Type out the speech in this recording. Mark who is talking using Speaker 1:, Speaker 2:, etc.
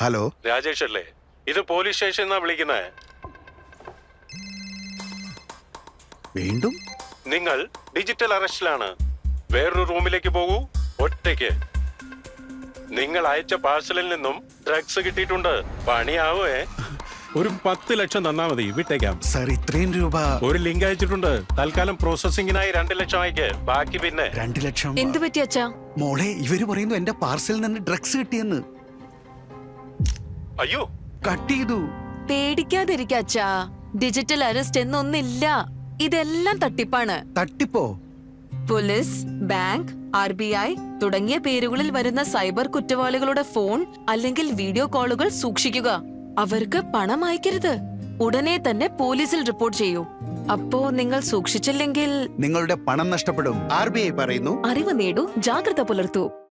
Speaker 1: Hello
Speaker 2: Rajesh അല്ലേ? ഇത് police station എന്നാ വിളിക്കുന്നത്.
Speaker 1: വീണ്ടും
Speaker 2: നിങ്ങൾ ഡിജിറ്റൽ അറസ്റ്റിലാണ്. വേറൊരു റൂമിലേക്ക് പോകൂ, ഒറ്റയ്ക്ക്. നിങ്ങൾ അയച്ച പാഴ്സലിൽ നിന്നും ഡ്രഗ്സ് കിട്ടിയിട്ടുണ്ട്. പണിയാവേ. ഒരു 10 ലക്ഷം തന്നാ മതി, വിട്ടേക്കാം.
Speaker 1: സാർ ഇത്രയും രൂപ.
Speaker 2: ഒരു ലിങ്ക് അയച്ചിട്ടുണ്ട്. തൽക്കാലം പ്രോസസിംഗിനായി 2 ലക്ഷം അയക്ക്, ബാക്കി പിന്നെ.
Speaker 1: 2 ലക്ഷം?
Speaker 3: എന്ത് പറ്റി അച്ഛാ?
Speaker 1: മോളെ, ഇവര് പറയുന്നു എന്റെ പാർസലിൽ നിന്ന് ഡ്രഗ്സ് കിട്ടിയെന്ന്.
Speaker 2: അയ്യോ,
Speaker 1: കട്ട് ചെയ്തു.
Speaker 3: പേടിക്കാതിരിക്ക അച്ഛാ. ഡിജിറ്റൽ അറസ്റ്റ് എന്നൊന്നില്ല. ഇതെല്ലാം തട്ടിപ്പാണ്.
Speaker 1: തട്ടിപ്പോ?
Speaker 3: പോലീസ്, ബാങ്ക്, RBI തുടങ്ങിയ പേരുകളിൽ വരുന്ന സൈബർ കുറ്റവാളികളുടെ ഫോൺ അല്ലെങ്കിൽ വീഡിയോ കോളുകൾ സൂക്ഷിക്കുക. അവർക്ക് പണം അയക്കരുത്. ഉടനെ തന്നെ പോലീസിൽ റിപ്പോർട്ട് ചെയ്യൂ. അപ്പോ നിങ്ങൾ സൂക്ഷിച്ചില്ലെങ്കിൽ
Speaker 1: നിങ്ങളുടെ പണം നഷ്ടപ്പെടും. RBI പറയുന്നു.
Speaker 3: അറിവ് നേടൂ, ജാഗ്രത പുലർത്തൂ.